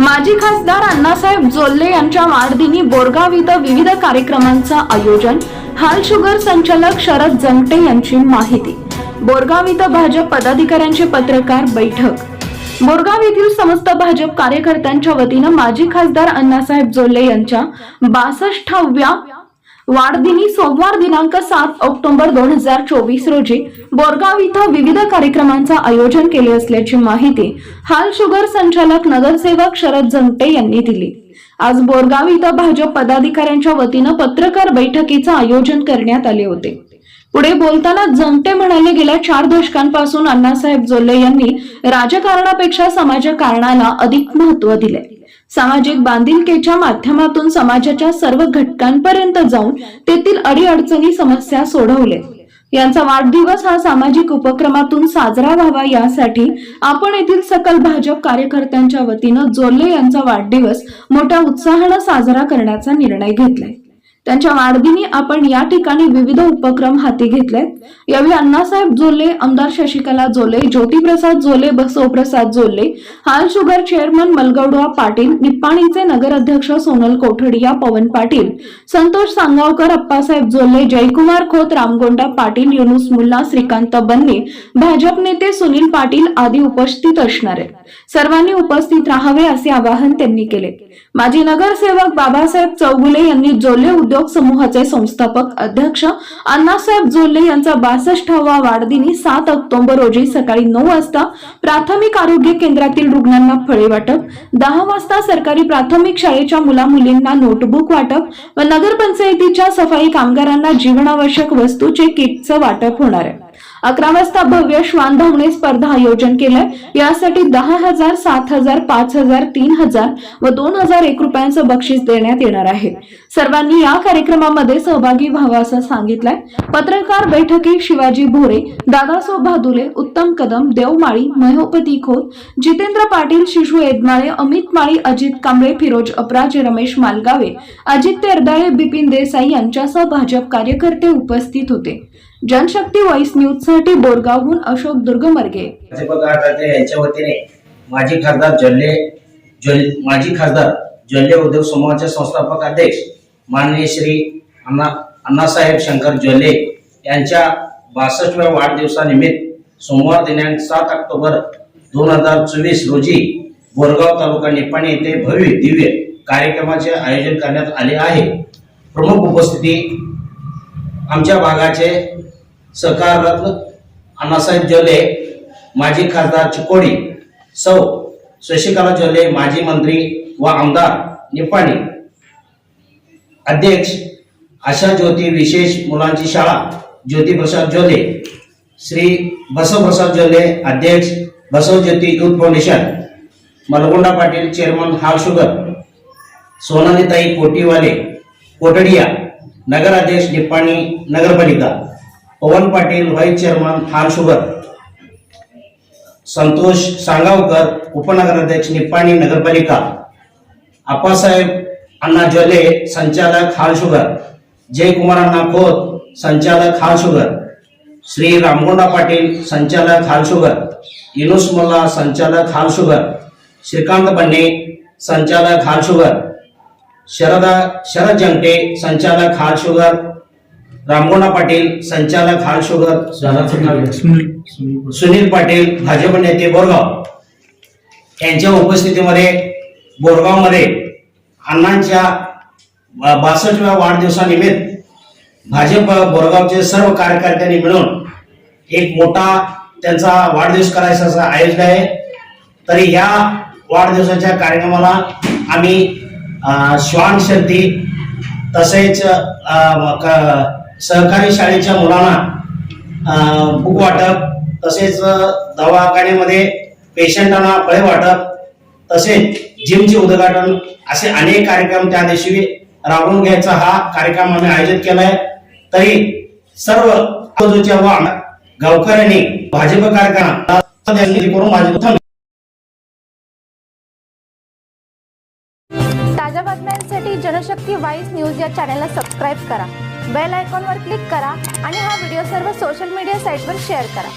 माजी खासदार अण्णासाहेब जोल्ले यांच्या वाढदिनी बोरगाव इथं विविध कार्यक्रमांचं आयोजन। हाल शुगर संचालक शरद जंगटे यांची माहिती। बोरगाव इथं भाजप पदाधिकाऱ्यांची पत्रकार बैठक। बोरगाव येथील समस्त भाजप कार्यकर्त्यांच्या वतीनं माजी खासदार अण्णासाहेब जोल्ले यांच्या 62व्या वाढदिनी सोमवार दिनांक 7 ऑक्टोबर 2024 रोजी बोरगाव इथं विविध कार्यक्रमांचं आयोजन केले असल्याची माहिती हाल शुगर संचालक नगरसेवक शरद जंगटे यांनी दिली। आज बोरगाव इथं भाजप पदाधिकाऱ्यांच्या वतीनं पत्रकार बैठकीचं आयोजन करण्यात आले होते। पुढे बोलताना जंगटे म्हणाले, गेल्या 4 दशकांपासून अण्णासाहेब जोल्ले यांनी राजकारणापेक्षा समाजकारणाला अधिक महत्त्व दिले। सामाजिक बांधिलकीच्या माध्यमातून समाजाच्या सर्व घटकांपर्यंत जाऊन तेथील अडीअडचणी समस्या सोडवले। यांचा वाढदिवस हा सामाजिक उपक्रमातून साजरा व्हावा यासाठी आपण येथील सकल भाजप कार्यकर्त्यांच्या वतीनं जोल्ले यांचा वाढदिवस मोठ्या उत्साहाने साजरा करण्याचा निर्णय घेतलाय। त्यांच्या वाढदिनी आपण या ठिकाणी विविध उपक्रम हाती घेतलेत। यावेळी अण्णासाहेब जोल्ले, आमदार शशिकला जोल्ले, ज्योतिप्रसाद जोल्ले, बसवप्रसाद जोल्ले, हाल शुगर चेअरमन मलगौडा पाटील, निप्पाणीचे नगराध्यक्ष सोनल कोठडिया, पवन पाटील, संतोष सांगावकर, अप्पासाहेब जोल्ले, जयकुमार खोत, रामगोंडा पाटील, युनुस मुल्ला, श्रीकांत बन्ने, भाजप नेते सुनील पाटील आदी उपस्थित असणार आहेत। सर्वांनी उपस्थित राहावे असे आवाहन त्यांनी केले। माजी नगरसेवक बाबासाहेब चौगुले यांनी जोल्ले उद्योग समूहाचे संस्थापक अध्यक्ष अण्णासाहेब जोल्ले यांचा 62वा वाढदिनी 7 ऑक्टोबर रोजी सकाळी 9 वाजता प्राथमिक आरोग्य केंद्रातील रुग्णांना फळे वाटप, 10 वाजता सरकारी प्राथमिक शाळेच्या मुला-मुलींना नोटबुक वाटप व नगरपंचायतीच्या सफाई कामगारांना जीवनावश्यक वस्तूचे किटचं वाटप होणार आहे। 11 वाजता भव्य श्वान धावणे स्पर्धा आयोजन केलंय। यासाठी 10,000, 7,000, 5,000, 3,000 व 2,001 रुपयांचं बक्षीस देण्यात येणार आहे। सर्वांनी या कार्यक्रमामध्ये सहभागी व्हावं असं सांगितलंय। पत्रकार बैठकीत शिवाजी भोरे, दादासो भादुले, उत्तम कदम, देवमाळी, महोपती खोत, जितेंद्र पाटील, शिशू एदमाळे, अमित माळी, अजित कांबळे, फिरोज अपराजे, रमेश मालगावे, अजित तेरदाळे, बिपिन देसाई यांच्यासह भाजप कार्यकर्ते उपस्थित होते। जनशक्ती वॉइस न्यूज साठी बोरगावहून अशोक दुर्गमर्गे। यांच्या वतीने माजी खासदार जोल्ले उद्योग समूहाचे संस्थापक अध्यक्ष माननीय श्री अण्णासाहेब शंकर जोल्ले यांच्या 62व्या वाढदिवसानिमित्त सोमवार दिनांक 7 ऑक्टोबर 2024 रोजी बोरगाव तालुका निप्पाणी येथे भव्य दिव्य कार्यक्रमाचे आयोजन करण्यात आले आहे। प्रमुख उपस्थिती आमच्या भागाचे सहकार रत्न अण्णासाहेब जोल्ले, माजी खासदार चिकोडी, सौ शशिकला जोल्ले, माजी मंत्री व आमदार निप्पाणी, अध्यक्ष आशा ज्योती विशेष मुलांची शाळा ज्योतिप्रसाद जोल्ले, श्री बसवप्रसाद जोल्ले, अध्यक्ष बसव ज्योती youth foundation, Malgonda Patil, chairman हाल शुगर, सोनालीताई कोठडिया, नगराध्यक्ष निप्पाणी नगरपालिका, पवन पाटील, व्हाईस चेअरमन हाल शुगर, संतोष सांगावकर, उपनगराध्यक्ष निप्पाणी नगरपालिका, अप्पासाहेब अण्णा जोल्ले, संचालक हाल शुगर, जयकुमार अण्णा खोत, संचालक हाल शुगर, श्री रामगोंडा पाटील, संचालक हाल शुगर, युनुस मुल्ला, संचालक हाल शुगर, श्रीकांत बन्ने, संचालक हाल शुगर, शरद जंगटे, संचालक हाल शुगर, रामगोंडा पाटील, संचालक हाल शुगर, सुनील पाटील, भाजप नेते बोरगाव यांच्या उपस्थितीमध्ये बोरगाव मध्ये अण्णांच्या 62व्या वाढदिवसानिमित्त भाजप बोरगावचे सर्व कार्यकर्त्यांनी मिळून एक मोठा त्यांचा वाढदिवस करायचा आयोजन आहे। तरी या वाढदिवसाच्या कार्यक्रमाला आम्ही श्वान शर्ती तसेच सहकारी शाळेच्या मुलांना बुक वाटप, तसेच दवाखान्यामध्ये पेशंटांना फळे वाटप, तसेच जिमचे उद्घाटन असे अनेक कार्यक्रम त्या दिवशी राबवून घ्यायचा हा कार्यक्रम आम्ही आयोजित केलाय। तरी सर्व बाजूच्या व गावकऱ्यांनी भाजप कार्यक्रम करून माझे ताज्या बातम्यांसाठी जनशक्ती वॉइस न्यूज या चॅनलला सबस्क्राइब करा, बेल आयकॉनवर क्लिक करा आणि हा व्हिडिओ सर्व सोशल मीडिया साइटवर शेअर करा।